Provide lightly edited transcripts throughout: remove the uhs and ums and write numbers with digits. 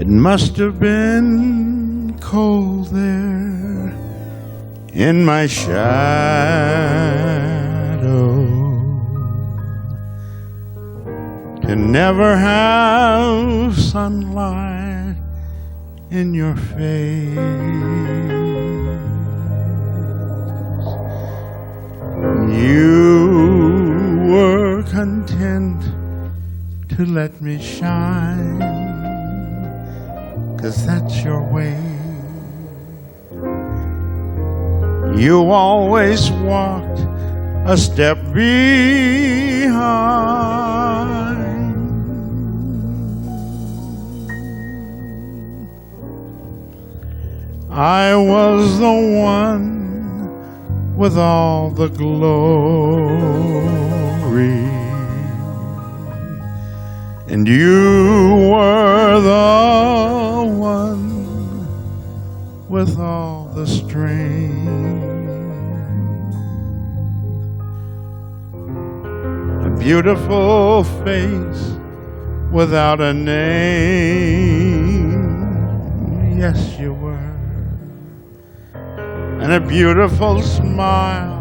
It must have been cold there in my shadow to never have sunlight in your face. You were content to let me shine, 'cause that's your way. You always walked a step behind. I was the one with all the glory, and you were the one with all the strength. A beautiful face without a name, yes you were. And a beautiful smile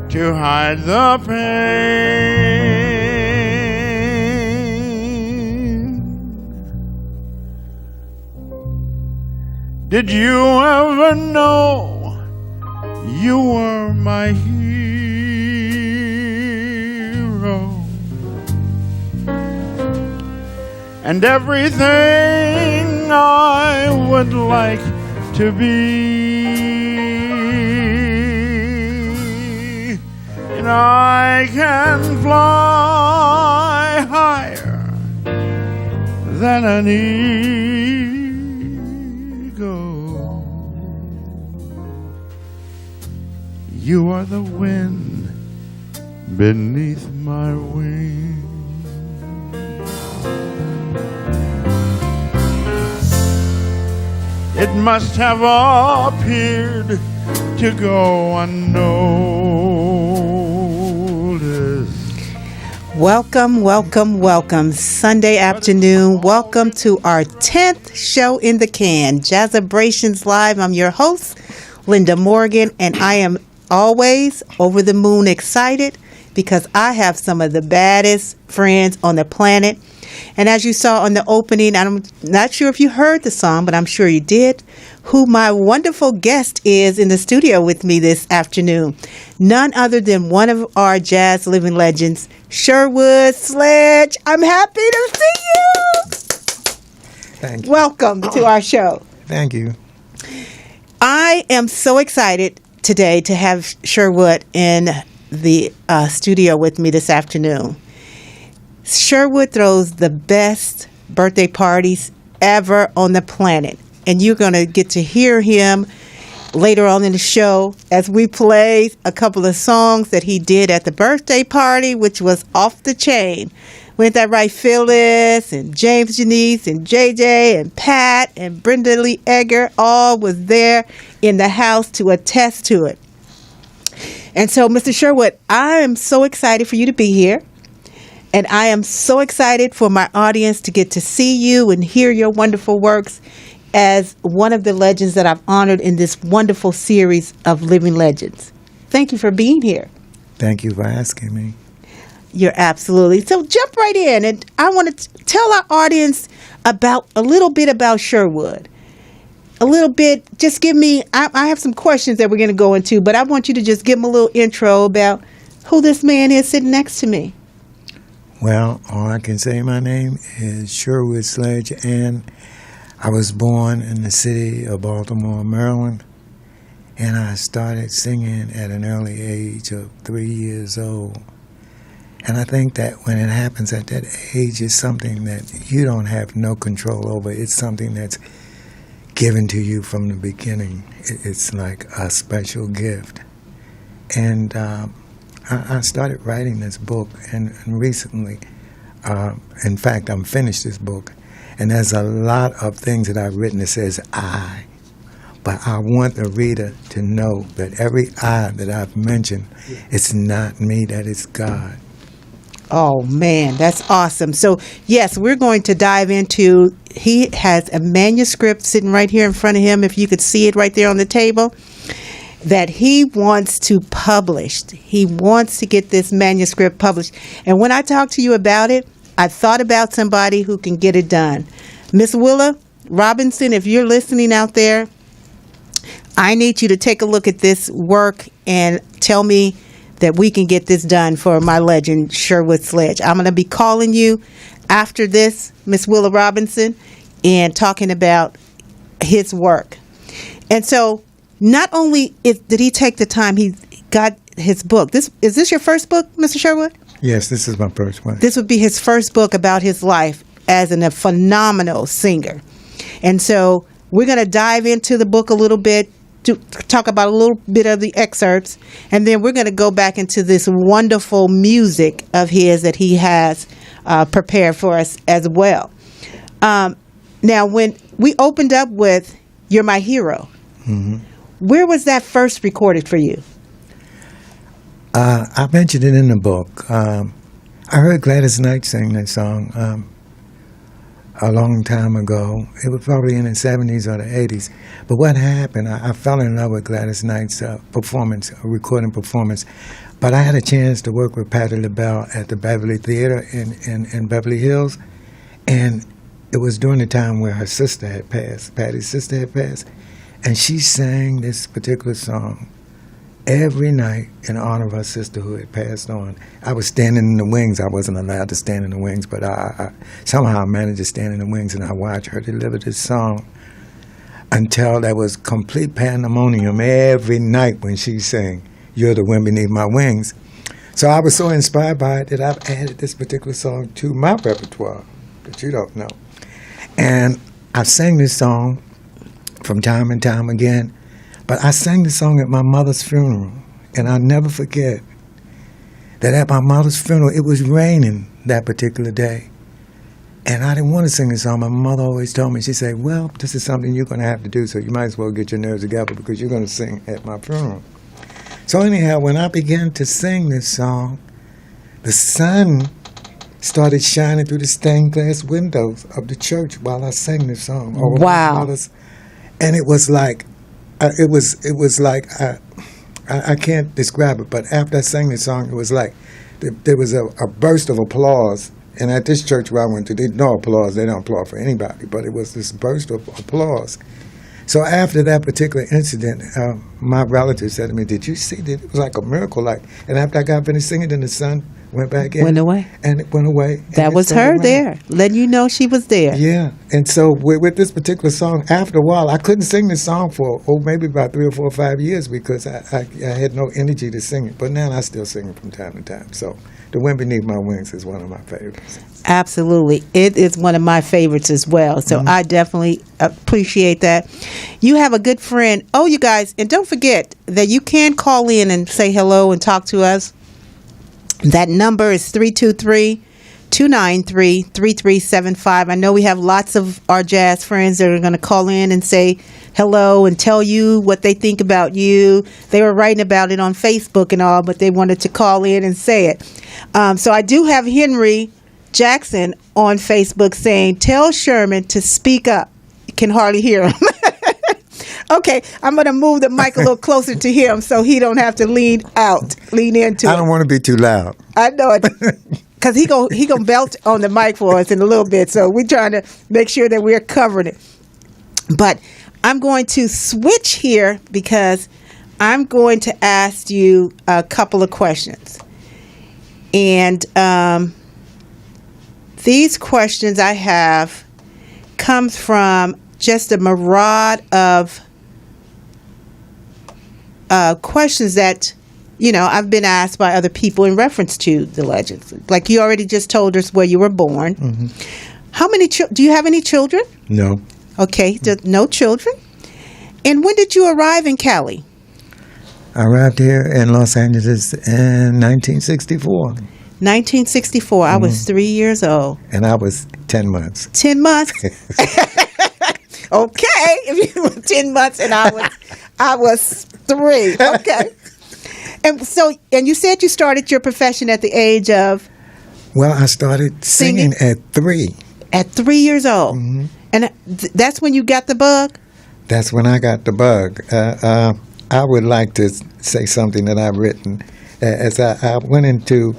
to hide the pain. Did you ever know you were my hero? And everything I would like to be. And I can fly higher than an eagle. You are the wind beneath my wings. It must have appeared to go unnoticed. Welcome, welcome, welcome. Sunday afternoon. Welcome to our 10th show in the can, Jazzabrations Live. I'm your host, Linda Morgan, and I am always over the moon excited because I have some of the baddest friends on the planet. And as you saw on the opening, I'm not sure if you heard the song, but I'm sure you did, who my wonderful guest is in the studio with me this afternoon. None other than one of our jazz living legends, Sherwood Sledge. I'm happy to see you. Thank you. Welcome to our show. Thank you. I am so excited today to have Sherwood in the studio with me this afternoon. Sherwood throws the best birthday parties ever on the planet. And you're going to get to hear him later on in the show as we play a couple of songs that he did at the birthday party, which was off the chain. Went that right, Phyllis and James Janice and JJ and Pat and Brenda Lee Egger all was there in the house to attest to it. And so, Mr. Sherwood, I am so excited for you to be here. And I am so excited for my audience to get to see you and hear your wonderful works as one of the legends that I've honored in this wonderful series of Living Legends. Thank you for being here. Thank you for asking me. You're absolutely. So jump right in. And I want to tell our audience about a little bit about Sherwood. A little bit, just give me, I have some questions that we're going to go into, but I want you to just give them a little intro about who this man is sitting next to me. Well, all I can say, my name is Sherwood Sledge, and I was born in the city of Baltimore, Maryland, and I started singing at an early age of 3 years old. And I think that when it happens at that age, it's something that you don't have no control over. It's something that's given to you from the beginning. It's like a special gift. And I started writing this book, and recently, in fact, I'm finished this book, and there's a lot of things that I've written that says I, but I want the reader to know that every I that I've mentioned, it's not me, that it's God. Oh, man, that's awesome. So, yes, we're going to dive into he has a manuscript sitting right here in front of him, if you could see it right there on the table, that he wants to publish. He wants to get this manuscript published. And when I talked to you about it, I thought about somebody who can get it done. Miss Willa Robinson, if you're listening out there, I need you to take a look at this work and tell me that we can get this done for my legend, Sherwood Sledge. I'm going to be calling you after this, Miss Willa Robinson, and talking about his work. And so not only did he take the time, he got his book. Is this your first book, Mr. Sherwood? Yes, this is my first one. This would be his first book about his life as a phenomenal singer. And so we're going to dive into the book a little bit, to talk about a little bit of the excerpts, and then we're going to go back into this wonderful music of his that he has prepared for us as well. Now, when we opened up with You're My Hero, where was that first recorded for you? I mentioned it in the book. I heard Gladys Knight sing that song a long time ago. It was probably in the 70s or the 80s. But what happened, I fell in love with Gladys Knight's recording performance. But I had a chance to work with Patti LaBelle at the Beverly Theater in Beverly Hills. And it was during the time where her sister had passed, Patti's sister had passed. And she sang this particular song every night in honor of her sister who had passed on. I was standing in the wings. I wasn't allowed to stand in the wings, but I somehow managed to stand in the wings, and I watched her deliver this song until there was complete pandemonium every night when she sang, You're the Wind Beneath My Wings. So I was so inspired by it that I've added this particular song to my repertoire that you don't know. And I sang this song from time and time again. But I sang the song at my mother's funeral, and I'll never forget that at my mother's funeral, it was raining that particular day. And I didn't want to sing the song. My mother always told me, she said, well, this is something you're going to have to do, so you might as well get your nerves together because you're going to sing at my funeral. So anyhow, when I began to sing this song, the sun started shining through the stained glass windows of the church while I sang this song. Wow. And it was like, I can't describe it, but after I sang the song, it was like there was a burst of applause. And at this church where I went to, they no applause. They don't applaud for anybody, but it was this burst of applause. So after that particular incident, my relative said to me, did you see that? It was like a miracle. And after I got finished singing, then the sun went back in. Went away. And it went away. That was her there, letting you know she was there. Yeah. And so with this particular song, after a while, I couldn't sing this song for maybe about 3 or 4 or 5 years because I had no energy to sing it. But now I still sing it from time to time. So The Wind Beneath My Wings is one of my favorites. Absolutely. It is one of my favorites as well. So I definitely appreciate that. You have a good friend. Oh, you guys, and don't forget that you can call in and say hello and talk to us. That number is 323-293-3375. I know we have lots of our jazz friends that are going to call in and say hello and tell you what they think about you. They were writing about it on Facebook and all, but they wanted to call in and say it. So I do have Henry Jackson on Facebook saying, tell Sherman to speak up. You can hardly hear him. Okay, I'm going to move the mic a little closer to him so he don't have to lean into it. I don't want to be too loud. I know it. Because he gonna belt on the mic for us in a little bit. So we're trying to make sure that we're covering it. But I'm going to switch here because I'm going to ask you a couple of questions. And these questions I have comes from just a myriad of questions that, I've been asked by other people in reference to the legends. Like you already just told us where you were born. Mm-hmm. How many do you have any children? No. Okay, no children. And when did you arrive in Cali? I arrived here in Los Angeles in 1964. 1964. I was 3 years old. And I was 10 months. 10 months? Okay, if you were 10 months and I was 3. Okay. And you said you started your profession at the age of? Well, I started singing at 3. At 3 years old. Mm-hmm. And that's when you got the bug? That's when I got the bug. I would like to say something that I've written. As I went into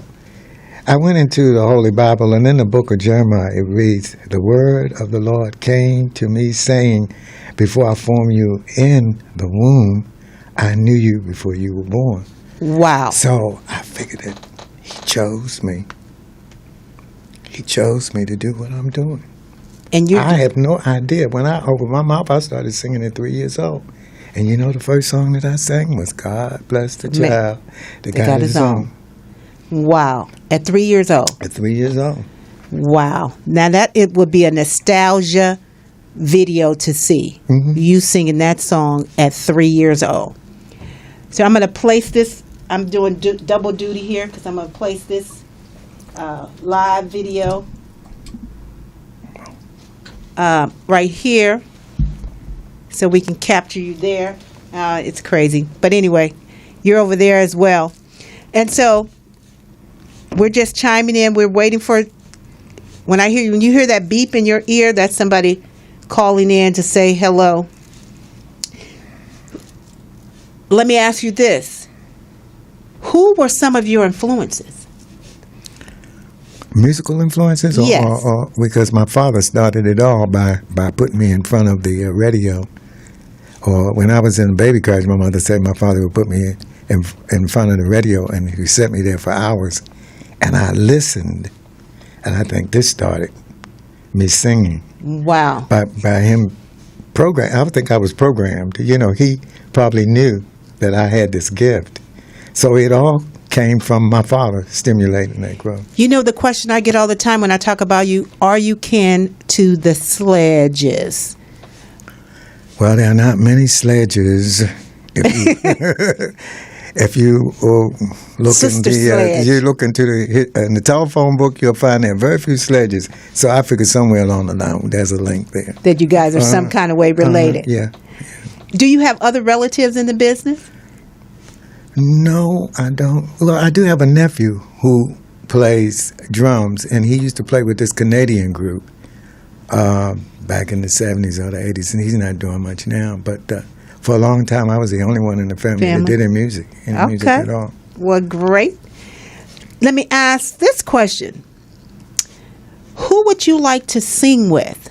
the Holy Bible, and in the book of Jeremiah, it reads, "The word of the Lord came to me, saying, before I formed you in the womb, I knew you before you were born." Wow. So I figured that he chose me. He chose me to do what I'm doing. And you I have no idea. When I opened my mouth, I started singing at 3 years old. And you know the first song that I sang was "God Bless the Child that got his own." Wow. At 3 years old. At 3 years old. Wow. Now it would be a nostalgia video to see. Mm-hmm. You singing that song at 3 years old. So I'm going to place this. I'm doing double duty here because I'm going to place this live video right here so we can capture you there. It's crazy. But anyway, you're over there as well. And so we're just chiming in. We're waiting for when you hear that beep in your ear, that's somebody calling in to say hello. Let me ask you this. Who were some of your influences? Musical influences? Yes. Or because my father started it all by putting me in front of the radio. Or when I was in baby carriage, my mother said my father would put me in front of the radio, and he set me there for hours. And I listened, and I think this started me singing. Wow. By him I would think I was programmed. You know, he probably knew that I had this gift. So it all came from my father stimulating that growth. You know the question I get all the time when I talk about you, are you kin to the Sledges? Well, there are not many Sledges. If you look Sister into Sledge. you look into in the telephone book, you'll find there are very few Sledges. So I figured somewhere along the line there's a link there. That you guys are some kind of way related. Yeah. Do you have other relatives in the business? No, I don't. Well, I do have a nephew who plays drums, and he used to play with this Canadian group back in the 70s or the 80s, and he's not doing much now. But for a long time, I was the only one in the family that did any music at all. Well, great. Let me ask this question. Who would you like to sing with?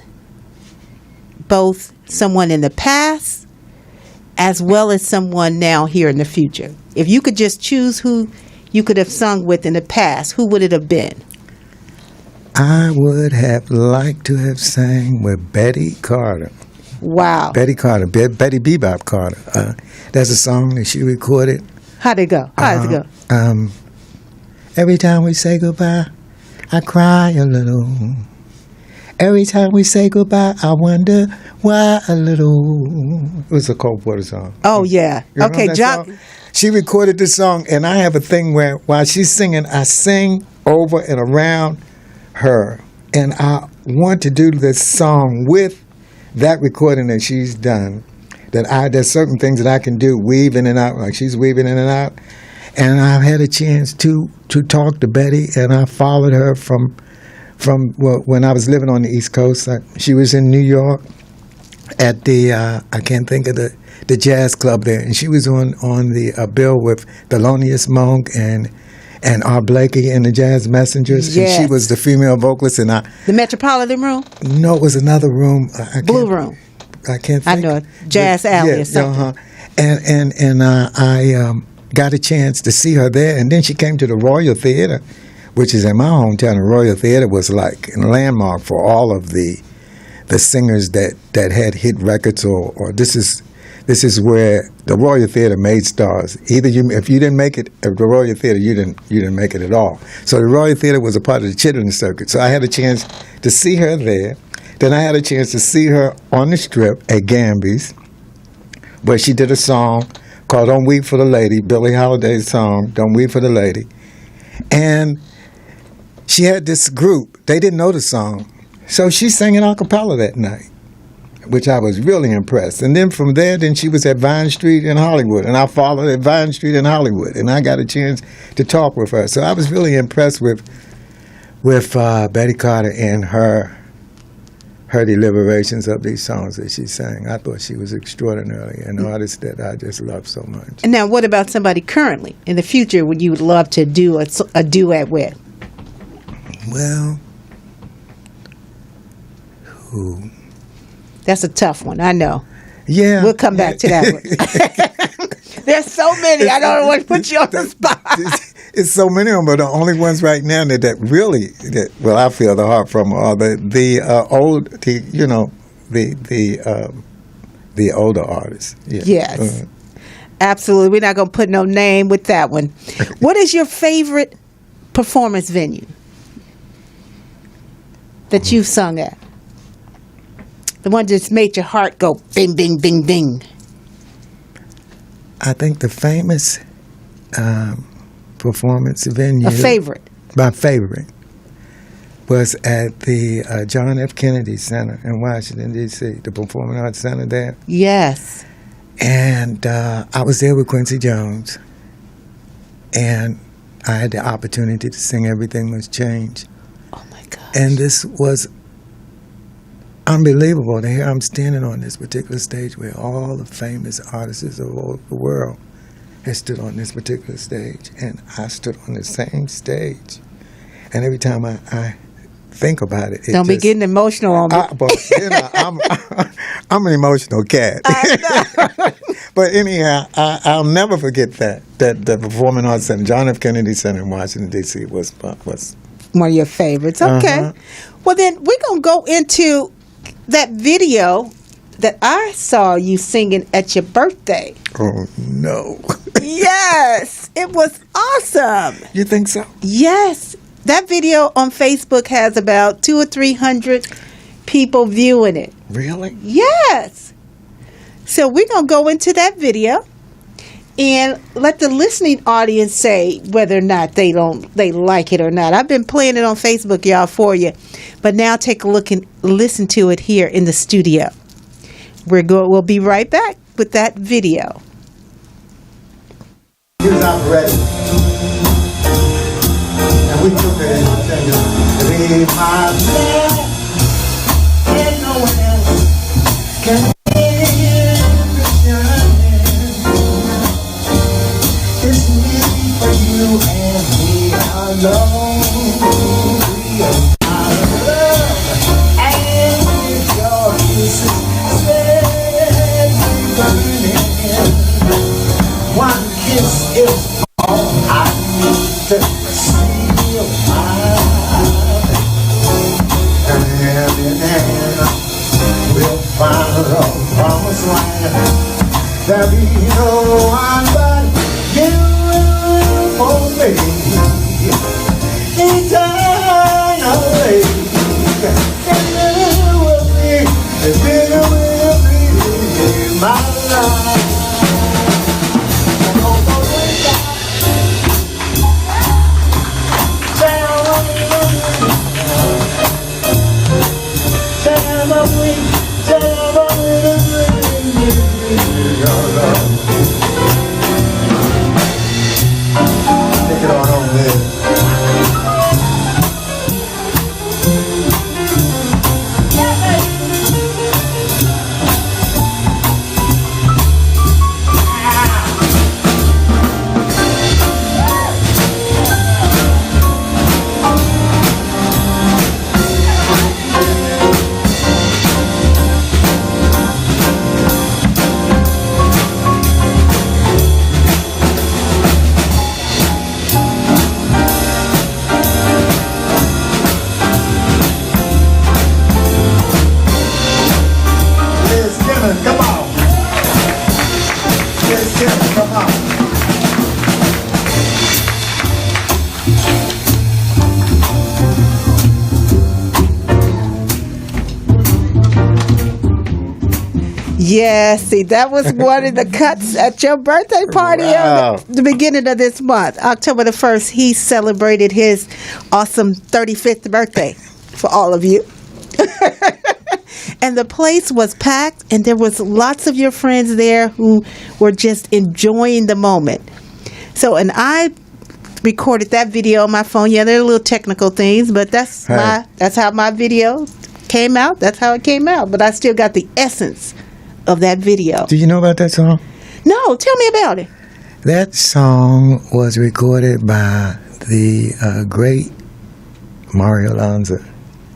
Both someone in the past as well as someone now here in the future. If you could just choose who you could have sung with in the past, who would it have been? I would have liked to have sang with Betty Carter. Wow. Betty Carter, Betty Bebop Carter. That's a song that she recorded. How'd it go? How does it go? Every time we say goodbye, I cry a little. Every time we say goodbye, I wonder why a little. It was a Cold Water song. Oh, yeah. Okay, John. She recorded this song, and I have a thing where while she's singing, I sing over and around her. And I want to do this song with that recording that she's done. There's certain things that I can do, weave in and out, like she's weaving in and out. And I've had a chance to talk to Betty, and I followed her from when I was living on the East Coast. She was in New York at the I can't think of the jazz club there, and she was on the bill with Thelonious Monk and R. Blakey and the Jazz Messengers. Yes. And she was the female vocalist, and The Metropolitan Room? No, it was another room. Blue Room. I can't think. I know it. Jazz Alley or something. And I got a chance to see her there, and then she came to the Royal Theater, which is in my hometown. The Royal Theater was like a landmark for all of the singers that had hit records, or this is where the Royal Theater made stars. If you didn't make it at the Royal Theater, you didn't make it at all. So the Royal Theater was a part of the Chitlin Circuit. So I had a chance to see her there. Then I had a chance to see her on the Strip at Gamby's, where she did a song called "Don't Weep for the Lady," Billie Holiday's song, "Don't Weep for the Lady." And she had this group. They didn't know the song. So she sang it a cappella that night, which I was really impressed. And then from there, she was at Vine Street in Hollywood, and I followed at Vine Street in Hollywood, and I got a chance to talk with her. So I was really impressed with Betty Carter and her her deliberations of these songs that she sang. I thought she was extraordinary, an artist that I just love so much. And now, what about somebody currently in the future would you would love to do a duet with? Well, who? That's a tough one, I know. Yeah. We'll come back to that one. There's so many. I don't want to put you on the spot. It's so many of them, but the only ones right now that really, well, I feel the heart from are the older artists. Yeah. Yes. Absolutely. We're not going to put no name with that one. What is your favorite performance venue that you've sung at? The one that just made your heart go bing, bing, bing, bing. I think the famous performance venue. A favorite. My favorite was at the John F. Kennedy Center in Washington, D.C., the Performing Arts Center there. Yes. And I was there with Quincy Jones, and I had the opportunity to sing Everything Must Change. Oh, my gosh. And this was unbelievable to hear I'm standing on this particular stage where all the famous artists of all the world had stood on this particular stage, and I stood on the same stage. And every time I think about it, don't be getting emotional on me. But I'm an emotional cat. I know. But anyhow, I'll never forget that the Performing Arts Center, John F. Kennedy Center in Washington, D.C. was one of your favorites. Okay. Uh-huh. Well, then we're going to go into that video that I saw you singing at your birthday. Oh, no. Yes. It was awesome. You think so? Yes. That video on Facebook has about 200 or 300 people viewing it. Really? Yes. So we're going to go into that video and let the listening audience say whether or not they like it or not. I've been playing it on Facebook, y'all, for you. But now take a look and listen to it here in the studio. We'll be right back with that video. Here's operation. And we took it and sang it. Be my man, and no one else can hear the shining. It's me for you and me alone. I love and with your kisses set me burning. One kiss is all I need to seal my heart. And hand in hand, we'll find a promised land. There'll be no one but you for me. Eternally, and there will be, and there will be my life. Take it on home there. Come on. Yes, yes, come on. Yes, see, that was one of the cuts at your birthday party Wow. at the beginning of this month. October the 1st, he celebrated his awesome 35th birthday for all of you. And the place was packed, and there was lots of your friends there who were just enjoying the moment. So, and I recorded that video on my phone. Yeah, there are little technical things, but that's how my video came out, that's how it came out. But I still got the essence of that video. Do you know about that song? No, tell me about it. That song was recorded by the great Mario Lanza.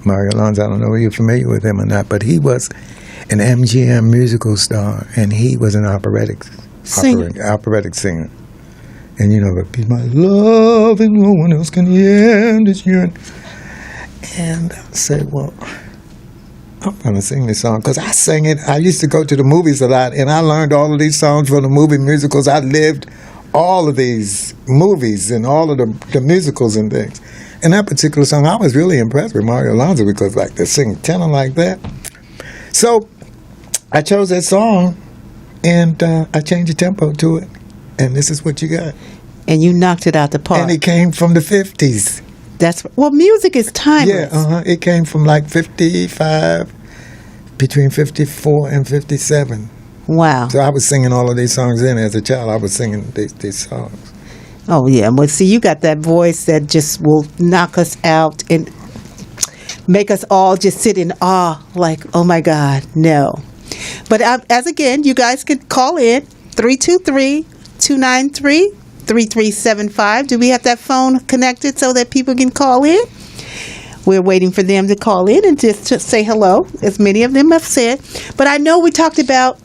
Mario Lanza, I don't know if you're familiar with him or not, but he was an MGM musical star, and he was an operatic singer. And you know, be my love and no one else can end this year. And I said, well, I'm going to sing this song because I sang it. I used to go to the movies a lot, and I learned all of these songs from the movie musicals. I lived all of these movies and all of the musicals and things. And that particular song, I was really impressed with Mario Lanza because, like, to sing tenor like that. So I chose that song, and I changed the tempo to it, and this is what you got. And you knocked it out the park. And it came from the 50s. Well, music is timeless. Yeah, it came from like 55, between 54 and 57. Wow. So I was singing all of these songs then as a child. I was singing these songs. Oh, yeah. Well, see, you got that voice that just will knock us out and make us all just sit in awe like, oh, my God, no. But as again, you guys can call in 323-293-3375. Do we have that phone connected so that people can call in? We're waiting for them to call in and just to say hello, as many of them have said. But I know we talked about,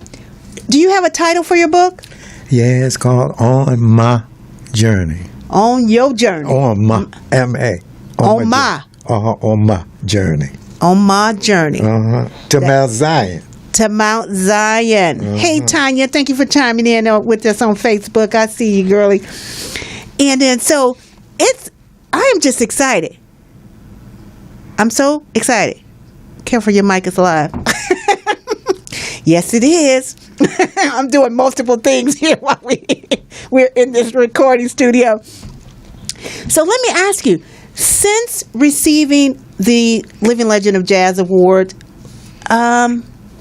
do you have a title for your book? Yeah, it's called On My Journey. On Your Journey. On my, M-A. On my. On my journey. On My Journey. To Mount Zion. To Mount Zion. Hey, Tanya, thank you for chiming in with us on Facebook. I see you, girlie. And then, so, I am just excited. I'm so excited. Careful, your mic is live. Yes, it is. I'm doing multiple things here while we're in this recording studio. So let me ask you, since receiving the Living Legend of Jazz Award,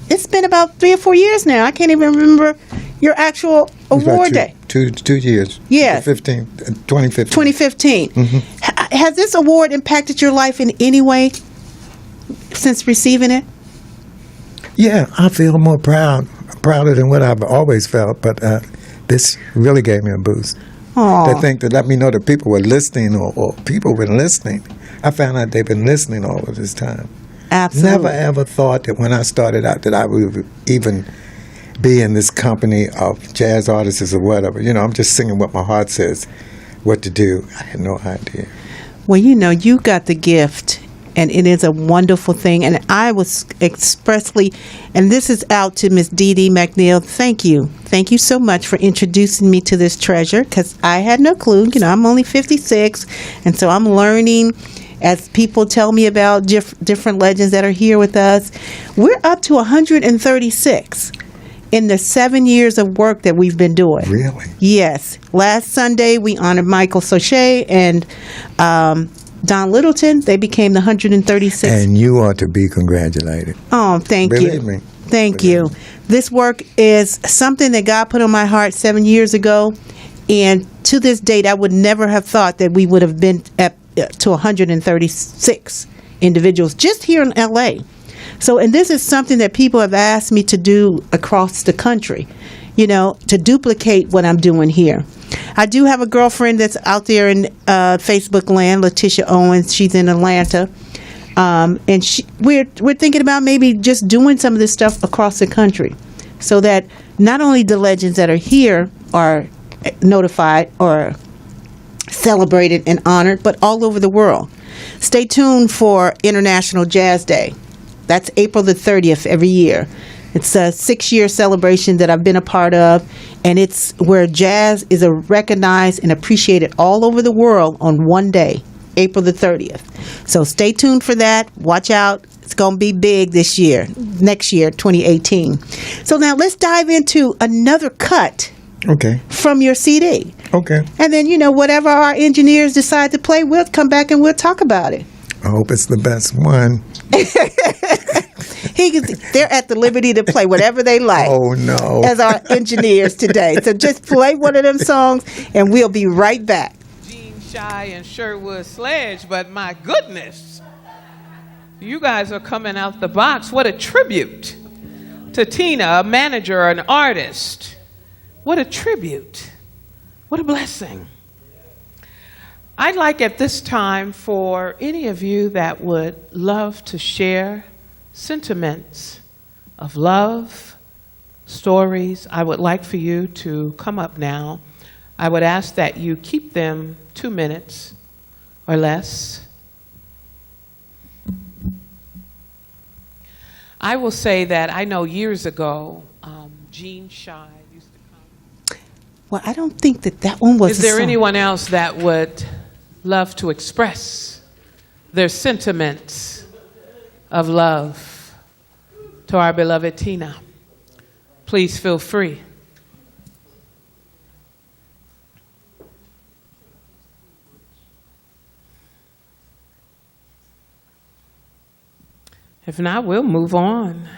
it's been about 3 or 4 years now. I can't even remember your actual award day. 2 years. Yes. 2015. 2015. Mm-hmm. Has this award impacted your life in any way since receiving it? Yeah, I feel more prouder than what I've always felt, but this really gave me a boost. Aww. That thing to let me know that people were listening or people were listening. I found out they've been listening all of this time. Absolutely. Never ever thought that when I started out that I would even be in this company of jazz artists or whatever. You know, I'm just singing what my heart says, what to do. I had no idea. Well, you know, you got the gift, and it is a wonderful thing. And I was expressly, and this is out to Miss Dee Dee McNeil. Thank you. Thank you so much for introducing me to this treasure, because I had no clue. You know, I'm only 56, and so I'm learning as people tell me about different legends that are here with us. We're up to 136 in the 7 years of work that we've been doing. Really? Yes. Last Sunday, we honored Michael Sochet and Don Littleton. They became the 136th. And you ought to be congratulated. Oh, thank you. Believe me. Thank you. This work is something that God put on my heart 7 years ago. And to this date, I would never have thought that we would have been to 136 individuals just here in L.A. So, and this is something that people have asked me to do across the country, you know, to duplicate what I'm doing here. I do have a girlfriend that's out there in Facebook land, Letitia Owens. She's in Atlanta. And we're thinking about maybe just doing some of this stuff across the country so that not only the legends that are here are notified or celebrated and honored, but all over the world. Stay tuned for International Jazz Day. That's April the 30th every year. It's a 6-year celebration that I've been a part of, and it's where jazz is recognized and appreciated all over the world on one day, April the 30th. So stay tuned for that. Watch out. It's going to be big this year, next year, 2018. So now let's dive into another cut. Okay. From your CD. Okay. And then, you know, whatever our engineers decide to play, we'll come back and we'll talk about it. I hope it's the best one. They're at the liberty to play whatever they like. Oh, no. As our engineers today. So just play one of them songs and we'll be right back. Gene Shy and Sherwood Sledge, but my goodness. You guys are coming out the box. What a tribute to Tina, a manager, an artist. What a tribute. What a blessing. I'd like at this time for any of you that would love to share sentiments of love, stories, I would like for you to come up now. I would ask that you keep them 2 minutes or less. I will say that I know years ago, Jean Shai used to come. Well, I don't think that one was. Is there anyone else that would love to express their sentiments of love to our beloved Tina? Please feel free. If not, we'll move on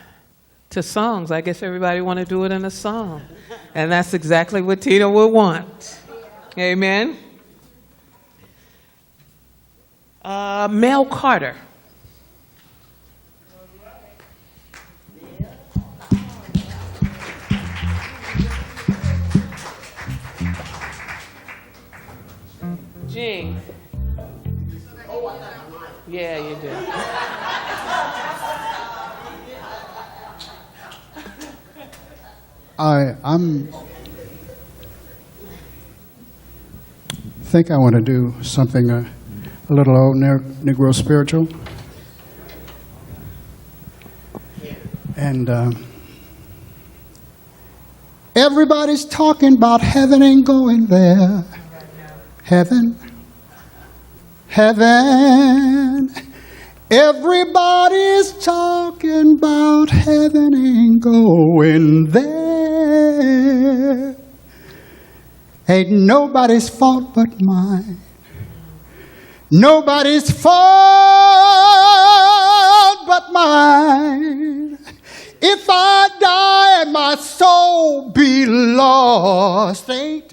to songs. I guess everybody want to do it in a song. And that's exactly what Tina would want. Amen. Mel Carter. Gene. Yeah, you do. I'm think I want to do something a little old Negro spiritual. And everybody's talking about heaven ain't going there. Heaven. Everybody's talking about heaven ain't going there. Ain't nobody's fault but mine. Nobody's fault but mine. If I die and my soul be lost, ain't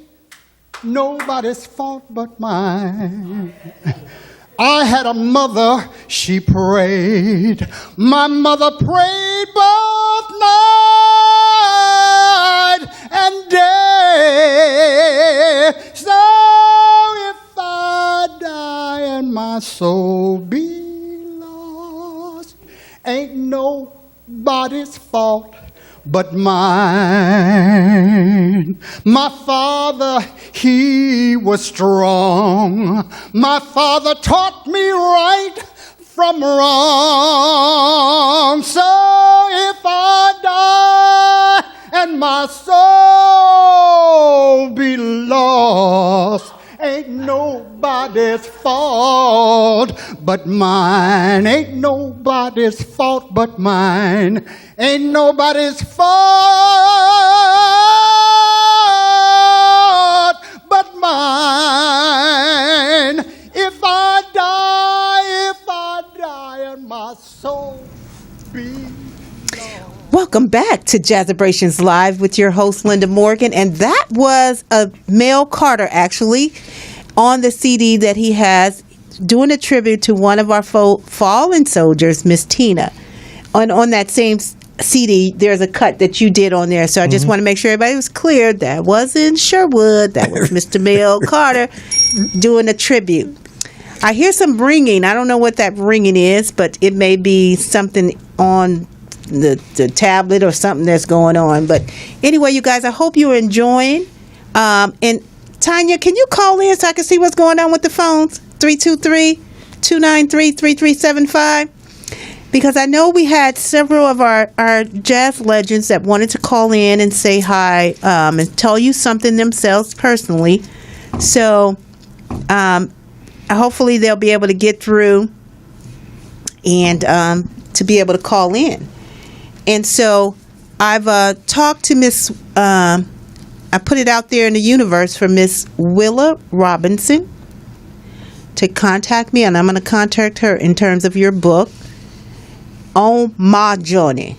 nobody's fault but mine. I had a mother, she prayed. My mother prayed both night and day. So if I die and my soul be lost, ain't nobody's fault but mine. My father, he was strong. My father taught me right from wrong. So if I die and my soul be lost, ain't nobody's fault but mine. Ain't nobody's fault but mine. Ain't nobody's fault but mine. If I die and my soul be lost. Welcome back to Jazzabrations Live with your host, Linda Morgan. And that was a Mel Carter, actually, on the CD that he has, doing a tribute to one of our fallen soldiers, Miss Tina. On that same CD, there's a cut that you did on there. So I just want to make sure everybody was clear. That wasn't Sherwood. That was Mr. Mel Carter doing a tribute. I hear some ringing. I don't know what that ringing is, but it may be something on the tablet or something that's going on. But anyway, you guys, I hope you're enjoying. And Tanya, can you call in so I can see what's going on with the phones? 323-293-3375. Because I know we had several of our jazz legends that wanted to call in and say hi and tell you something themselves personally. So hopefully they'll be able to get through and to be able to call in. And so I've talked to Miss, I put it out there in the universe for Miss Willa Robinson to contact me, and I'm going to contact her in terms of your book, On My Journey.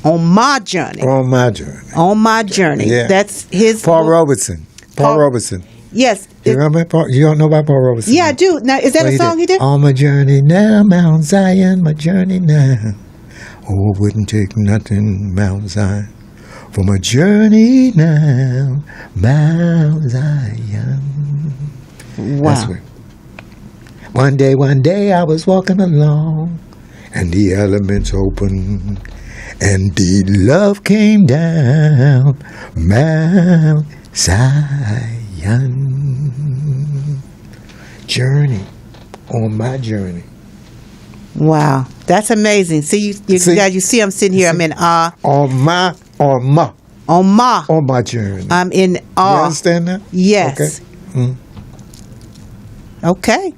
On My Journey. On My Journey. On My Journey. Yeah. That's his Paul book. Robeson. Paul Robeson. Yes. You remember Paul? You don't know about Paul Robeson? Yeah, I do. Now, is that a song he did? On my journey now, Mount Zion, my journey now. Oh, wouldn't take nothing, Mount Zion, for my journey now, Mount Zion. Wow. That's where. One day I was walking along, and the elements opened, and the love came down, Mount Zion. Journey, on my journey. Wow. That's amazing. See, you see I'm sitting here. I'm in awe. On my journey. I'm in You awe. understand that? Yes. Okay. Okay.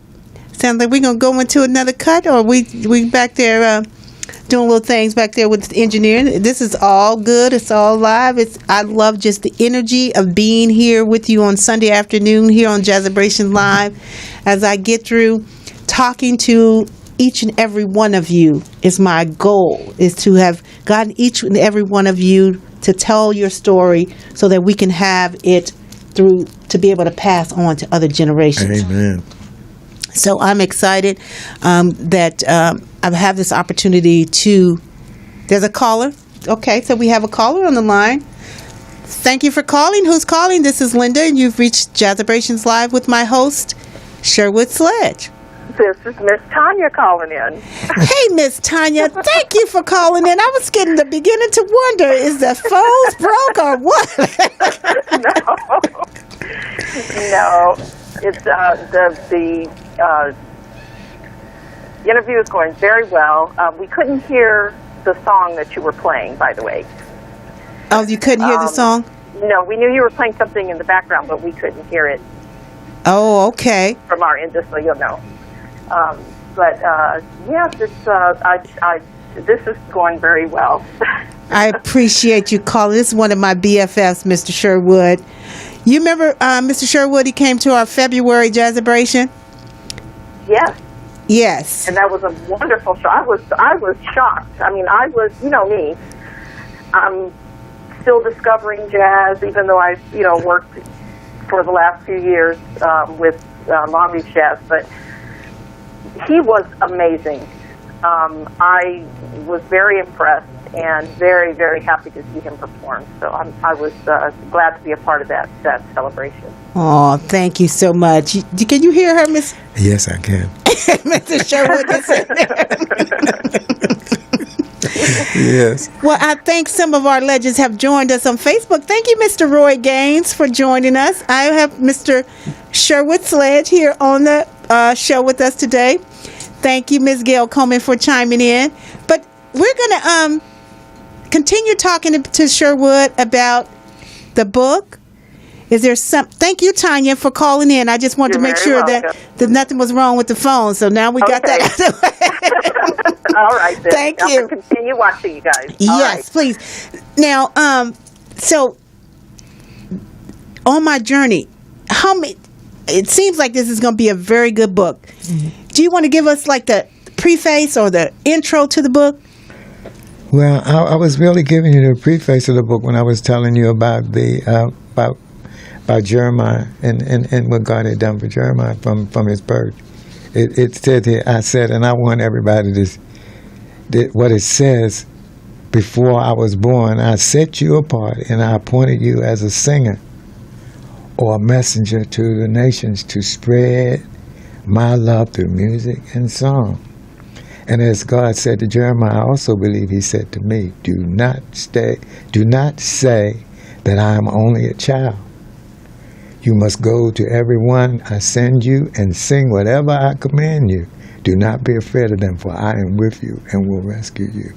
Sounds like we're going to go into another cut, or we back there doing little things back there with the engineering. This is all good. It's all live. I love just the energy of being here with you on Sunday afternoon here on Jazzabrations Live. As I get through talking to each and every one of you, is my goal, is to have gotten each and every one of you to tell your story so that we can have it through to be able to pass on to other generations. Amen. So I'm excited that I have this opportunity to. There's a caller. Okay, so we have a caller on the line. Thank you for calling. Who's calling? This is Linda, and you've reached Jazzabrations Live with my host, Sherwood Sledge. This is Miss Tanya calling in. Hey, Miss Tanya, thank you for calling in. I was beginning to wonder, is the phones broke or what? No. It's the interview is going very well. We couldn't hear the song that you were playing, by the way. Oh, you couldn't hear the song? No, we knew you were playing something in the background, but we couldn't hear it Oh, okay. from our end, just so you'll know. Yes, this is going very well. I appreciate you calling. This is one of my BFFs, Mr. Sherwood. You remember Mr. Sherwood? He came to our February Jazzabration. Yes. Yes. And that was a wonderful show. I was shocked. I mean, I was, you know me. I'm still discovering jazz, even though I've, worked for the last few years with Long Beach Jazz. But he was amazing. I was very impressed and very, very happy to see him perform. So I was glad to be a part of that celebration. Oh, thank you so much. Can you hear her, Miss? Yes, I can. Mr. Sherwood is in there. Yes. Well, I think some of our legends have joined us on Facebook. Thank you, Mr. Roy Gaines, for joining us. I have Mr. Sherwood Sledge here on the show with us today. Thank you, Ms. Gail Coleman, for chiming in. But we're going to continue talking to Sherwood about the book. Is there some? Thank you, Tanya, for calling in. I just wanted to make sure that nothing was wrong with the phone. So now we got that out of the way. All right, then. Thank you. I'll continue watching you guys. Yes, please. Now, so on my journey, it seems like this is going to be a very good book. Mm-hmm. Do you want to give us like the preface or the intro to the book? Well, I was really giving you the preface of the book when I was telling you about the about Jeremiah and what God had done for Jeremiah from his birth. It said here, I said, and I want everybody to, what it says, before I was born, I set you apart and I appointed you as a singer or a messenger to the nations to spread my love through music and song. And as God said to Jeremiah, I also believe he said to me, do not say that I am only a child. You must go to everyone I send you and sing whatever I command you. Do not be afraid of them, for I am with you and will rescue you.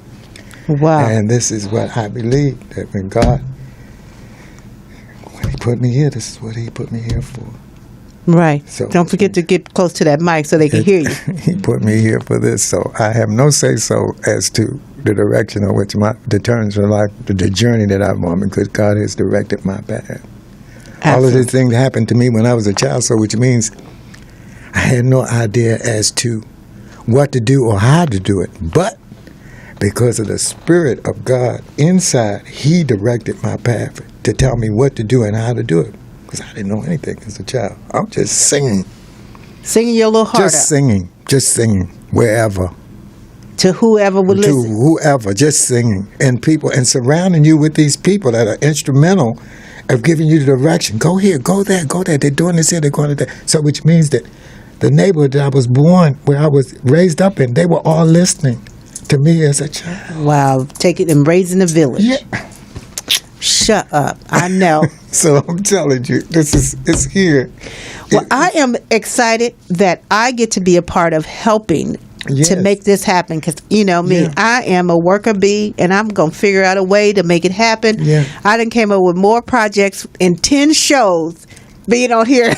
Wow. And this is what I believe, that when God, when he put me here, this is what he put me here for. Right. So, don't forget to get close to that mic so they can hear you. He put me here for this, so I have no say-so as to the direction on which the turns of life, the journey that I'm on, because God has directed my path. Absolutely. All of these things happened to me when I was a child, so which means I had no idea as to what to do or how to do it. But because of the Spirit of God inside, he directed my path to tell me what to do and how to do it. because I didn't know anything as a child. I'm just singing. Singing your little heart Just singing, wherever. to whoever would To listen. whoever, just singing. And people, and surrounding you with these people that are instrumental of giving you the direction. Go here, go there, go there. They're doing this here, they're going to that. So which means that the neighborhood that I was born, where I was raised up in, they were all listening to me as a child. Wow, take it and raising the village. Yeah. Shut up. I know. So I'm telling you, it's here. Well, I am excited that I get to be a part of helping to Yes. make this happen because, you know me, Yeah. I am a worker bee and I'm going to figure out a way to make it happen. Yeah. I done came up with more projects in 10 shows being on here.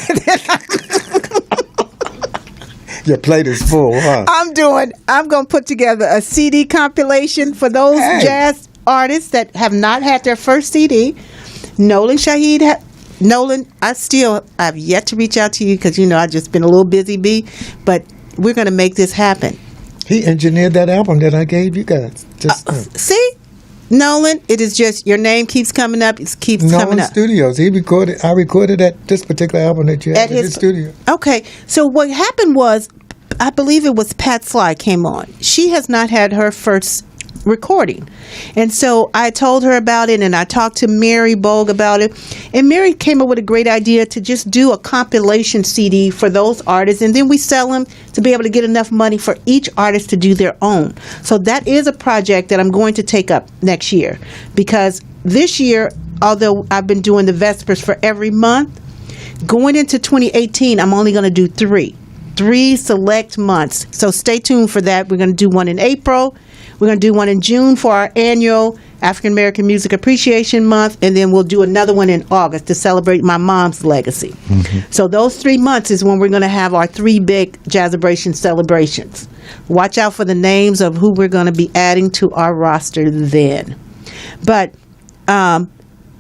Your plate is full, huh? I'm going to put together a CD compilation for those Hey. jazz artists that have not had their first CD. Nolan Shaheed, Nolan, I've yet to reach out to you because, you know, I've just been a little busy bee, but we're going to make this happen. He engineered that album that I gave you guys. Just See? Nolan, it is just, your name keeps coming up, it keeps coming Nolan up. Studios. I recorded at this particular album that you had At in his studio. Okay, so what happened was, I believe it was Pat Sly came on. She has not had her first recording. And so I told her about it and I talked to Mary Bogue about it. And Mary came up with a great idea to just do a compilation CD for those artists and then we sell them to be able to get enough money for each artist to do their own. So that is a project that I'm going to take up next year because this year, although I've been doing the Vespers for every month, going into 2018, I'm only going to do three select months. So stay tuned for that. We're going to do one in April. We're going to do one in June for our annual African American Music Appreciation Month, and then we'll do another one in August to celebrate my mom's legacy. So those 3 months is when we're going to have our 3 big Jazzabration celebrations. Watch out for the names of who we're going to be adding to our roster then. But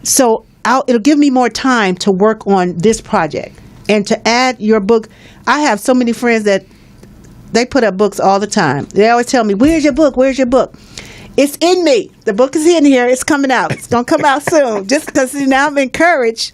so it'll give me more time to work on this project and to add your book. I have so many friends that they put up books all the time. They always tell me, where's your book? Where's your book? It's in me. The book is in here. It's coming out. It's going to come out soon. Just because now I'm encouraged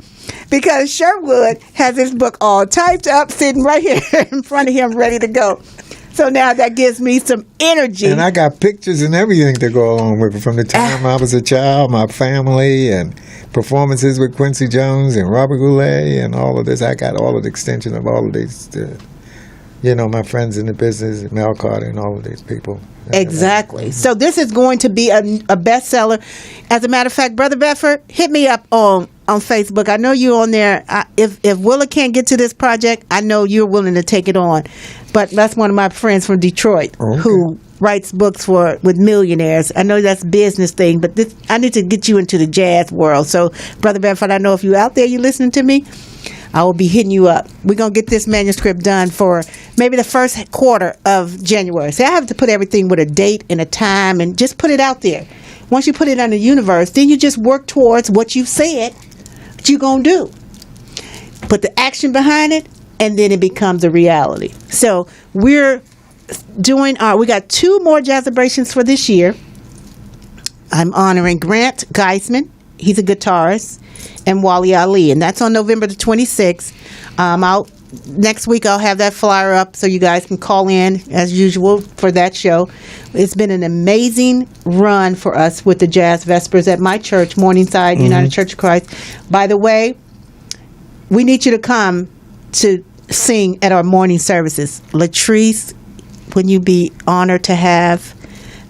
because Sherwood has his book all typed up, sitting right here in front of him, ready to go. So now that gives me some energy. And I got pictures and everything to go along with it from the time I was a child, my family, and performances with Quincy Jones and Robert Goulet and all of this. I got all of the extension of all of these, my friends in the business, Mel Carter and all of these people. Exactly. So this is going to be a bestseller. As a matter of fact, Brother Bedford, hit me up on Facebook. I know you're on there. If Willa can't get to this project, I know you're willing to take it on. But that's one of my friends from Detroit who writes books with millionaires. I know that's a business thing, but I need to get you into the jazz world. So, Brother Bedford, I know if you're out there, you're listening to me, I will be hitting you up. We're going to get this manuscript done for maybe the first quarter of January. See, I have to put everything with a date and a time and just put it out there. Once you put it on the universe, then you just work towards what you said that you're going to do. Put the action behind it, and then it becomes a reality. So we're doing we got 2 more Jazzabrations for this year. I'm honoring Grant Geisman. He's a guitarist. And Wally Ali, and that's on November the 26th. Next week I'll have that flyer up so you guys can call in as usual for that show. It's been an amazing run for us with the Jazz Vespers at my church, Morningside United Church of Christ. By the way, we need you to come to sing at our morning services. Latrice, would you be honored to have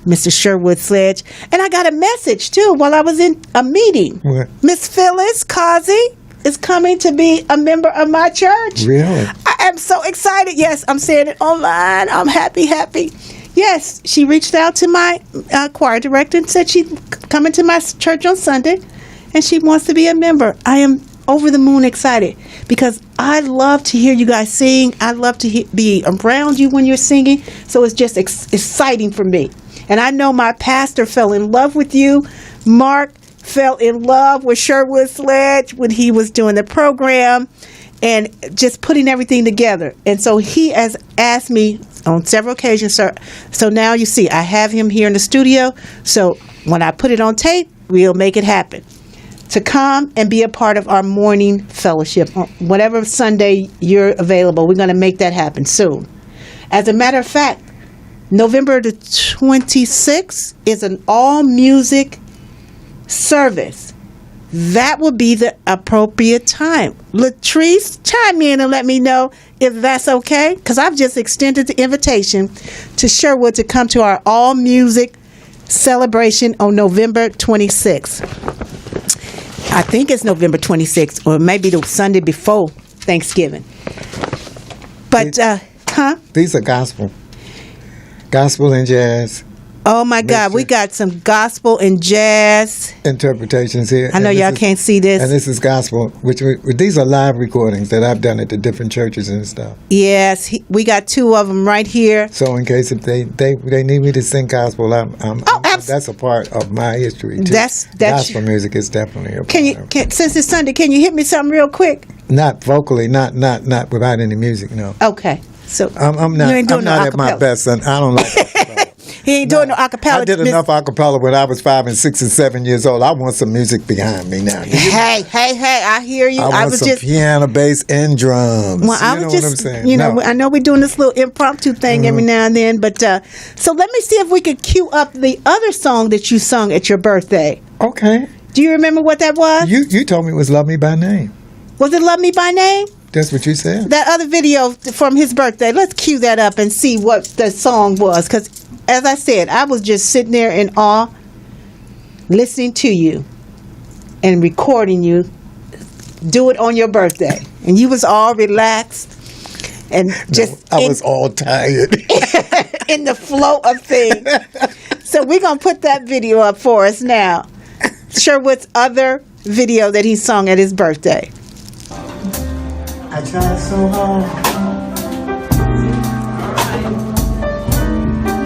Mr. Sherwood Sledge? And I got a message, too, while I was in a meeting. What? Miss Phyllis Causey is coming to be a member of my church. Really? I am so excited. Yes, I'm saying it online. I'm happy. Yes, she reached out to my choir director and said she's coming to my church on Sunday, and she wants to be a member. I am over the moon excited because I love to hear you guys sing. I love to be around you when you're singing, so it's just exciting for me. And I know my pastor fell in love with you. Mark fell in love with Sherwood Sledge when he was doing the program and just putting everything together. And so he has asked me on several occasions, sir. So now you see, I have him here in the studio. So when I put it on tape, we'll make it happen. to come and be a part of our morning fellowship. Whatever Sunday you're available, we're going to make that happen soon. As a matter of fact, November the 26th is an all-music service. That will be the appropriate time. Latrice, chime in and let me know if that's okay, because I've just extended the invitation to Sherwood to come to our all-music celebration on November 26th. I think it's November 26th, or maybe the Sunday before Thanksgiving. But, These are gospel and jazz Oh my God, we got some gospel and jazz interpretations here. I know y'all can't see this. And this is gospel, these are live recordings that I've done at the different churches and stuff. Yes, we got two of them right here. So in case if they need me to sing gospel, that's a part of my history too. That's gospel music is definitely a part of it. Since it's Sunday, can you hit me something real quick? Not vocally, not without any music, no. Okay, so I'm not at my best, and I don't like acapella. He ain't doing no acapella. I did enough acapella when I was 5 and 6 and 7 years old. I want some music behind me now. Hey, I hear you. I want some piano, bass, and drums. Well, I was just, saying? I know we're doing this little impromptu thing every now and then, but so let me see if we could cue up the other song that you sung at your birthday. Okay. Do you remember what that was? You told me it was "Love Me by Name." Was it "Love Me by Name"? That's what you said. That other video from his birthday. Let's cue that up and see what the song was, because as I said, I was just sitting there in awe, listening to you and recording you do it on your birthday. And you was all relaxed and just... I was all tired. in the flow of things. So we're going to put that video up for us now. Sherwood's other video that he sung at his birthday. I tried so hard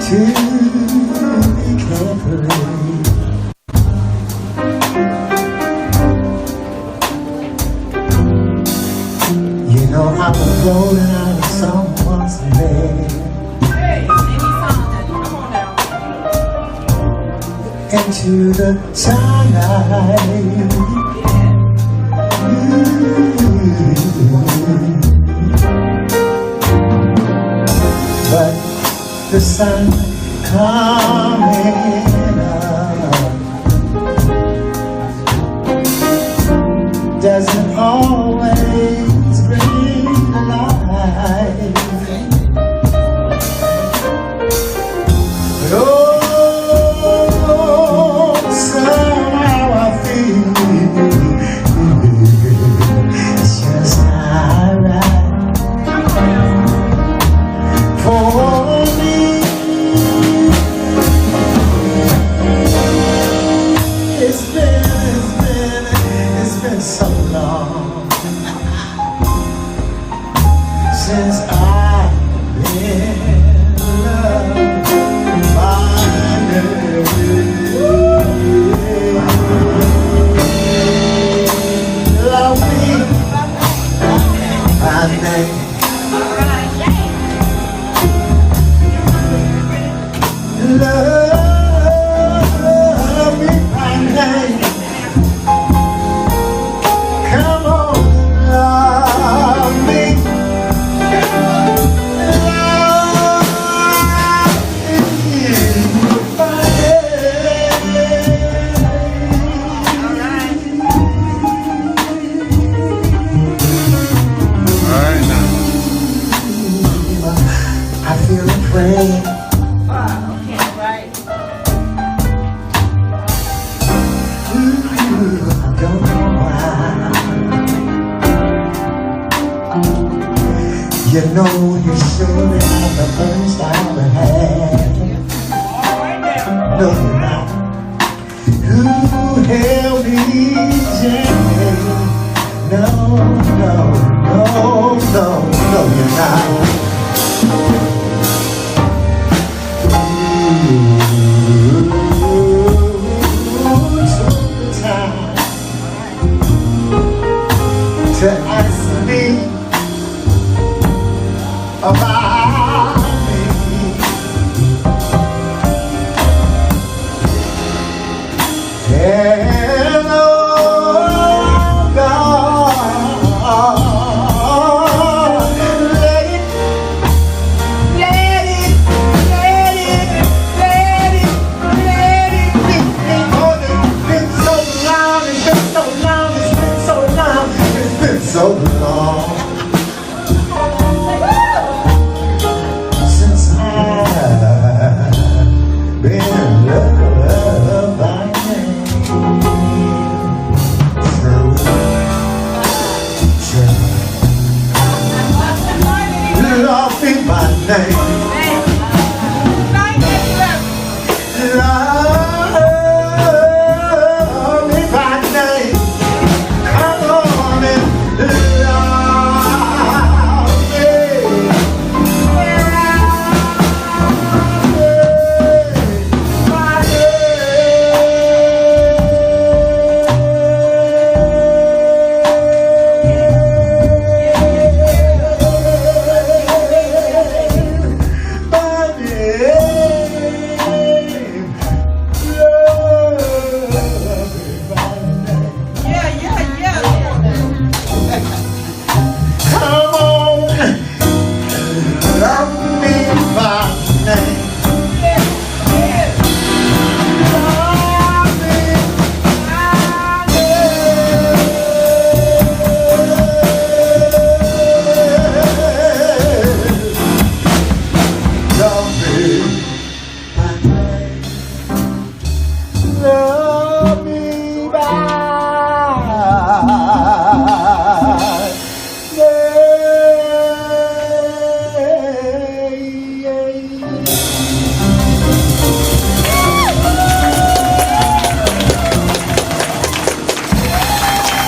to be careful. You know I was rolling out of someone's bed. Hey, any song that come on now. Into the twilight. But the sun coming up doesn't always bring light. Oh, somehow I feel it's just not right for me. It's been so long since I've been loved by you. Love me by name. Love me by name. Come on, love me. Love me by name. I feel afraid. Don't know why. You know you surely not the first I ever had. No, you're not. Who held me gently? No, you're not. To ask me about me. Hello,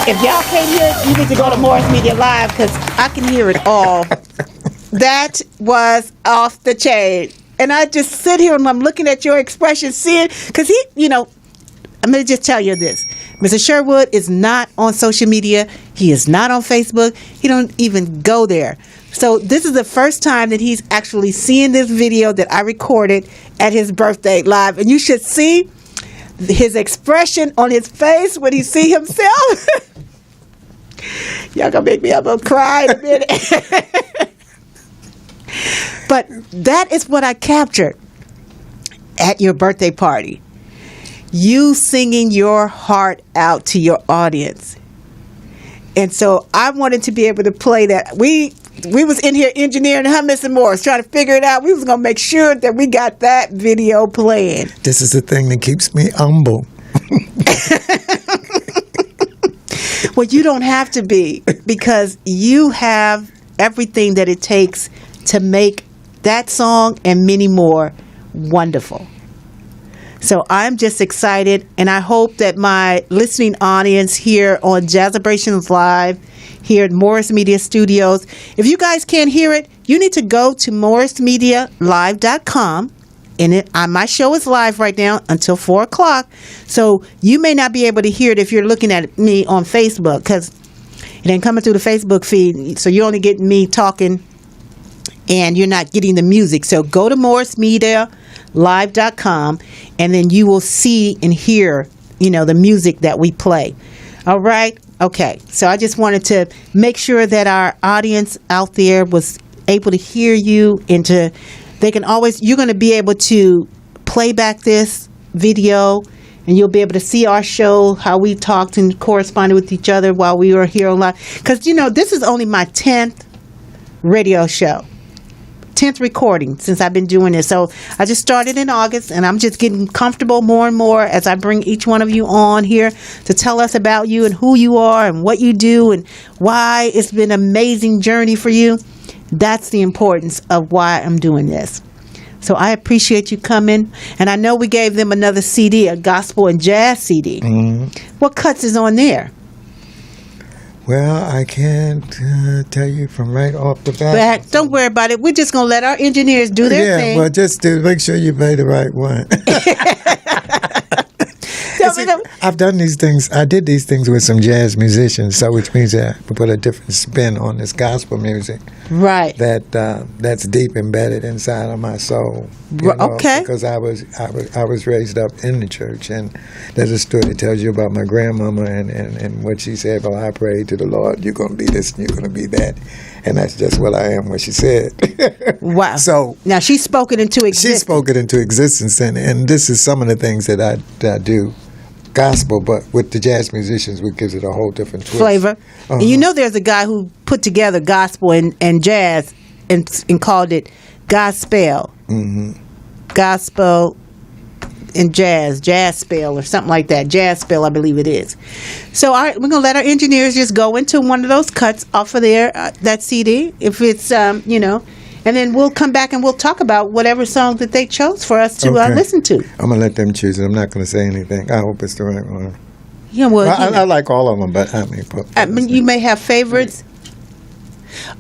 If y'all can't hear it, you need to go to Morris Media Live because I can hear it all. That was off the chain. And I just sit here and I'm looking at your expression, seeing, because he, I'm going to just tell you this. Mr. Sherwood is not on social media. He is not on Facebook. He don't even go there. So this is the first time that he's actually seeing this video that I recorded at his birthday live. And you should see his expression on his face when he see himself. Y'all gonna make me almost cry in a minute. But that is what I captured at your birthday party. You singing your heart out to your audience. And so I wanted to be able to play that. We was in here engineering Hummus and Morris, trying to figure it out. We was going to make sure that we got that video playing. This is the thing that keeps me humble. Well, you don't have to be, because you have everything that it takes to make that song and many more wonderful. So I'm just excited, and I hope that my listening audience here on Jazzabrations Live, here at Morris Media Studios, if you guys can't hear it, you need to go to morrismedialive.com. And my show is live right now until 4 o'clock. So you may not be able to hear it if you're looking at me on Facebook, because it ain't coming through the Facebook feed. So you're only getting me talking and you're not getting the music. So go to morrismedialive.com and then you will see and hear, the music that we play. All right? Okay. So I just wanted to make sure that our audience out there was able to hear you and you're going to be able to play back this video and you'll be able to see our show, how we talked and corresponded with each other while we were here online. Because, this is only my 10th radio show, 10th recording since I've been doing this. So I just started in August, and I'm just getting comfortable more and more as I bring each one of you on here to tell us about you and who you are and what you do and why it's been an amazing journey for you. That's the importance of why I'm doing this. So I appreciate you coming. And I know we gave them another CD, a gospel and jazz CD. Mm-hmm. What cuts is on there? Well, I can't tell you from right off the bat. Don't worry about it. We're just going to let our engineers do their thing. Yeah, well, just to make sure you play the right one. I've done these things. I did these things with some jazz musicians, so which means that I put a different spin on this gospel music. Right. That's deep embedded inside of my soul. Okay. Because I was raised up in the church, and there's a story that tells you about my grandmama and what she said. Well, I prayed to the Lord, you're going to be this and you're going to be that. And that's just what I am, what she said. Wow. So now she spoke it into existence. She spoke it into existence, and this is some of the things that I do. Gospel, but with the jazz musicians, which gives it a whole different twist. Flavor. Uh-huh. And there's a guy who put together gospel and jazz and called it gospel. Mm-hmm. Gospel and jazz spell or something like that. Jazz spell, I believe it is. So we're going to let our engineers just go into one of those cuts off of that CD, if it's, and then we'll come back and we'll talk about whatever song that they chose for us to listen to. I'm going to let them choose it. I'm not going to say anything. I hope it's the right one. Yeah, well, I like all of them, but you may have favorites.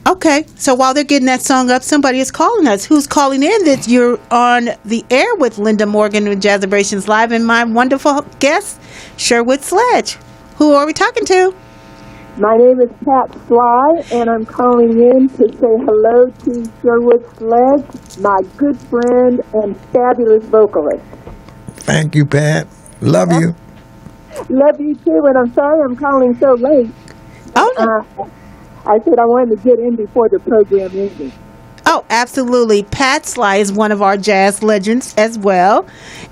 Okay, so while they're getting that song up, somebody is calling us. Who's calling in? That you're on the air with Linda Morgan with Jazzabrations Live and my wonderful guest, Sherwood Sledge. Who are we talking to? My name is Pat Sly, and I'm calling in to say hello to Sherwood Sledge, my good friend and fabulous vocalist. Thank you, Pat. Love you. Love you too, and I'm sorry I'm calling so late. Oh, no. I said I wanted to get in before the program ended. Oh, absolutely. Pat Sly is one of our jazz legends as well.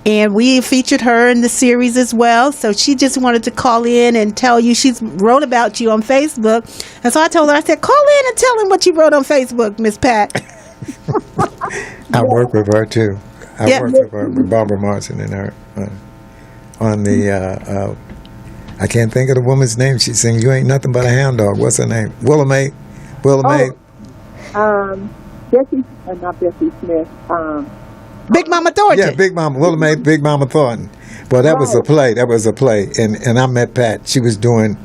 And we featured her in the series as well. So she just wanted to call in and tell you, she's wrote about you on Facebook. And so I told her, I said, call in and tell him what you wrote on Facebook, Miss Pat. I work with her too. I work with her, with Barbara Martin and her on the, I can't think of the woman's name. She sings, You Ain't Nothing But a Hound Dog. What's her name? Willa Mae. Bessie, not Bessie Smith. Big Mama Thornton. Yeah, Big Mama, Willa Mae, Big Mama Thornton. Well, that was a play. And I met Pat. She was doing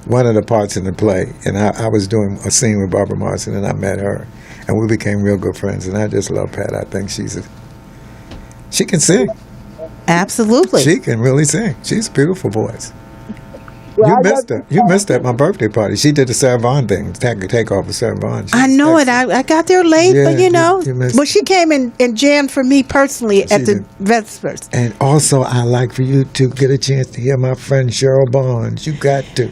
one of the parts in the play, and I was doing a scene with Barbara Marson, and I met her, and we became real good friends. And I just love Pat. I think she can sing. Absolutely. She can really sing. She's a beautiful voice. Well, You missed her. You missed her at my birthday party. She did the Sarah Vaughan thing, take off of Sarah Vaughan. I know it. I got there late, Yeah, but you missed well, she came and jammed for me personally at the did. Vespers. And also, I like for you to get a chance to hear my friend Cheryl Barnes. You got to.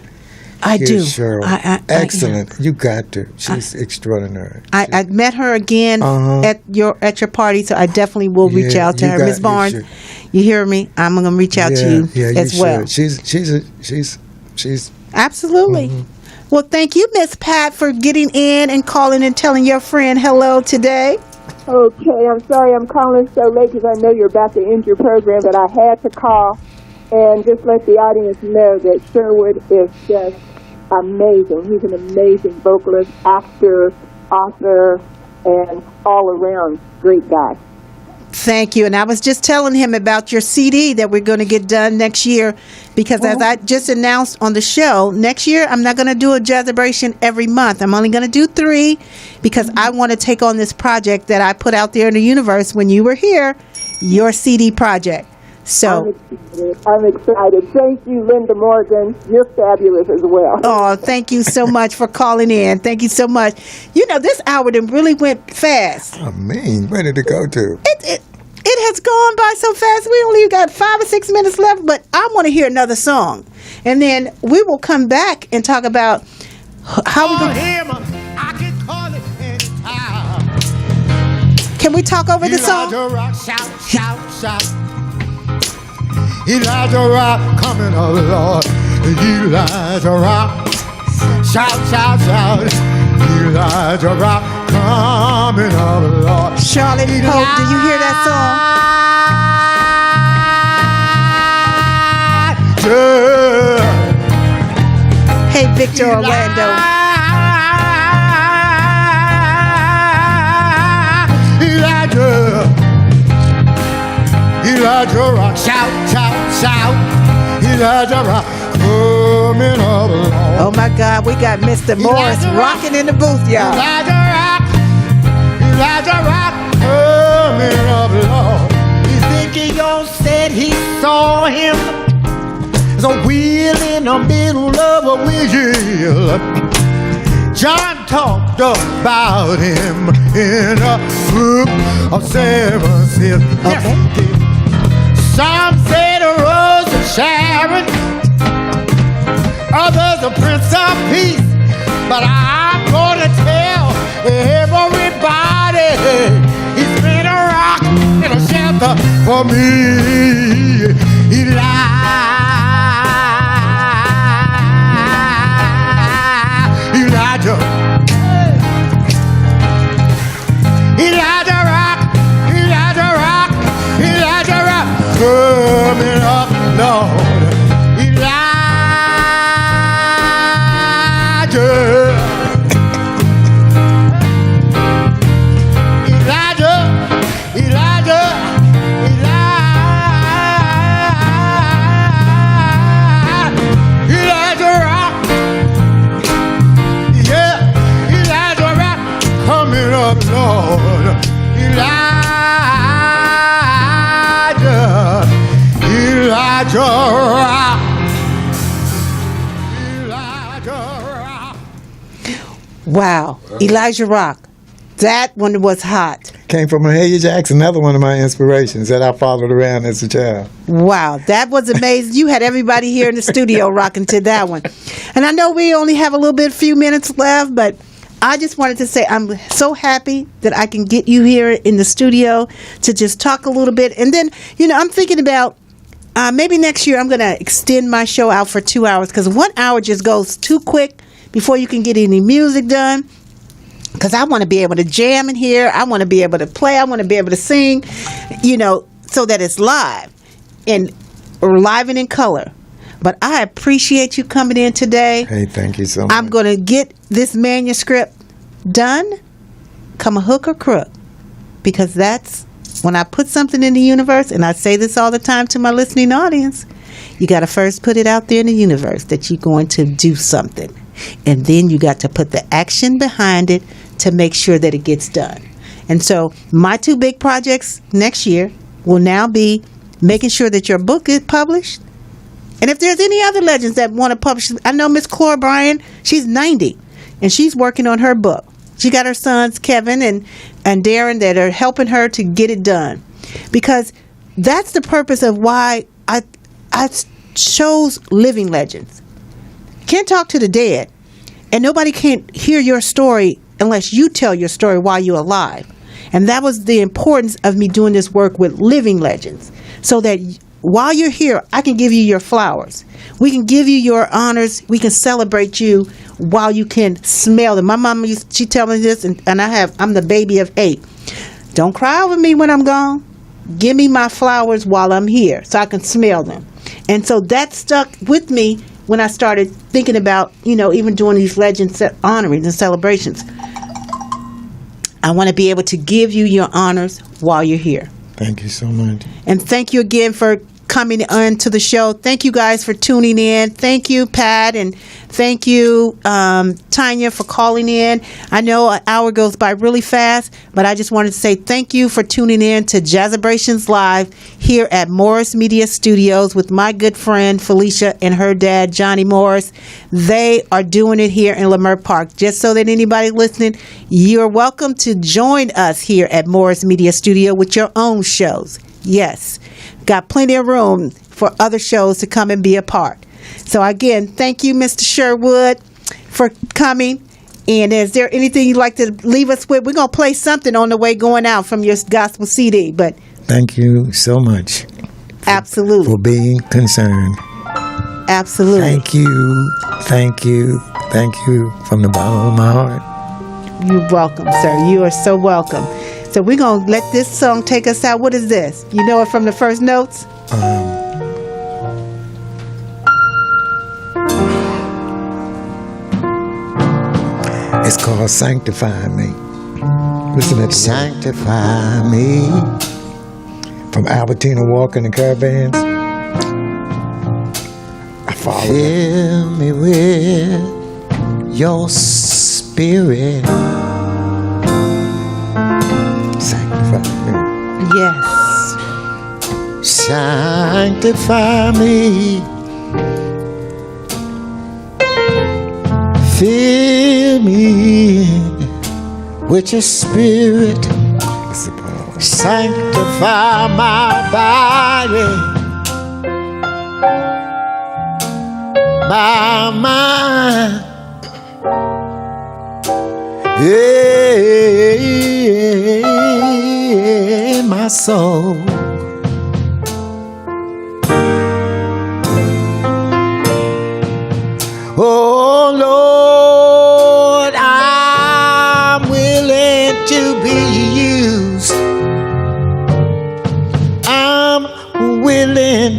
I Hear do. Cheryl. Excellent. You got to. She's extraordinary. I met her again Uh-huh. at your party, so I definitely will reach Yeah, out to you her. got- Miss you Barnes, should. you hear me? I'm going to reach out to you Yeah, as well. should. She's Absolutely. Mm-hmm. Well, thank you, Miss Pat, for getting in and calling and telling your friend hello today. Okay, I'm sorry I'm calling so late because I know you're about to end your program, but I had to call and just let the audience know that Sherwood is just amazing. He's an amazing vocalist, actor, author, and all-around great guy. Thank you. And I was just telling him about your CD that we're going to get done next year because as I just announced on the show, next year I'm not going to do a Jazzabration every month. I'm only going to do 3 because I want to take on this project that I put out there in the universe when you were here, your CD project. So, I'm excited. Thank you, Linda Morgan. You're fabulous as well. oh, thank you so much for calling in. Thank you so much. You know, this hour then really went fast. I mean, where did it go to? It has gone by so fast. We only got 5 or 6 minutes left, but I want to hear another song. And then we will come back and talk about how we going Can we talk over the song? Shout, shout, shout. Elijah Rock coming, oh Lord. Elijah Rock. Shout, shout, shout. Elijah Rock coming, oh Lord. Charlotte Pope, do you hear that song? Hey, Victor Orlando. Elijah Rock, shout, shout, shout. Elijah Rock, coming up, Lord. Oh my God, we got Mr. Morris rocking in the booth, y'all. Elijah Rock, coming up, Lord. Ezekiel said he saw him as a wheel in the middle of a wheel. John talked about him in a group of 7 seals. Yes, he did. Some said a rose of Sharon, others a Prince of Peace. But I'm gonna tell everybody he's been a rock and a shelter for me. Elijah. Elijah Rock, Elijah Rock, Elijah Rock, coming up, Lord. Elijah. Elijah, Elijah, Elijah Rock. Yeah, Elijah Rock coming up, Lord. Elijah Rock. Elijah Rock. Wow, Elijah Rock. That one was hot. Came from Mahalia Jackson, another one of my inspirations that I followed around as a child. Wow, that was amazing. You had everybody here in the studio rocking to that one. And I know we only have a few minutes left, but I just wanted to say I'm so happy that I can get you here in the studio to just talk a little bit. And then, I'm thinking about maybe next year I'm going to extend my show out for 2 hours because 1 hour just goes too quick before you can get any music done. Because I want to be able to jam in here. I want to be able to play. I want to be able to sing, so that it's live and in color. But I appreciate you coming in today. Hey, thank you so much. I'm going to get this manuscript done, come a hook or crook. Because that's when I put something in the universe, and I say this all the time to my listening audience, You got to first put it out there in the universe that you're going to do something. And then you got to put the action behind it to make sure that it gets done. And so my 2 big projects next year will now be making sure that your book is published. And if there's any other legends that want to publish, I know Miss Cora Bryan, she's 90, and she's working on her book. She got her sons, Kevin and Darren, that are helping her to get it done. Because that's the purpose of why I chose Living Legends. Can't talk to the dead, and nobody can hear your story unless you tell your story while you're alive. And that was the importance of me doing this work with Living Legends, so that while you're here, I can give you your flowers. We can give you your honors. We can celebrate you while you can smell them. My mom she tell me this, and I'm the baby of 8. Don't cry over me when I'm gone. Give me my flowers while I'm here so I can smell them. And so that stuck with me when I started thinking about, even doing these legends honorings and celebrations. I want to be able to give you your honors while you're here. Thank you so much. And thank you again for coming on to the show. Thank you guys for tuning in. Thank you, Pat, and thank you, Tanya, for calling in. I know an hour goes by really fast, but I just wanted to say thank you for tuning in to Jazzabrations Live here at Morris Media Studios with my good friend Felicia and her dad, Johnny Morris. They are doing it here in Leimert Park. Just so that anybody listening, you're welcome to join us here at Morris Media Studio with your own shows. Yes. Got plenty of room for other shows to come and be a part. So again, thank you, Mr. Sherwood, for coming. And is there anything you'd like to leave us with? We're going to play something on the way going out from your gospel CD. But thank you so much. Absolutely. For being concerned. Absolutely. Thank you. Thank you. Thank you from the bottom of my heart. You're welcome, sir. You are so welcome. So we're going to let this song take us out. What is this? You know it from the first notes? It's called Sanctify Me. Listen to it. Sanctify Me. From Albertina Walker and the Caravans. I follow. Fill me with your spirit. Sanctify me. Yes. Sanctify me. Fill me with your spirit. Sanctify my body, my mind. Yeah, my soul. Oh Lord, I'm willing to be used. I'm willing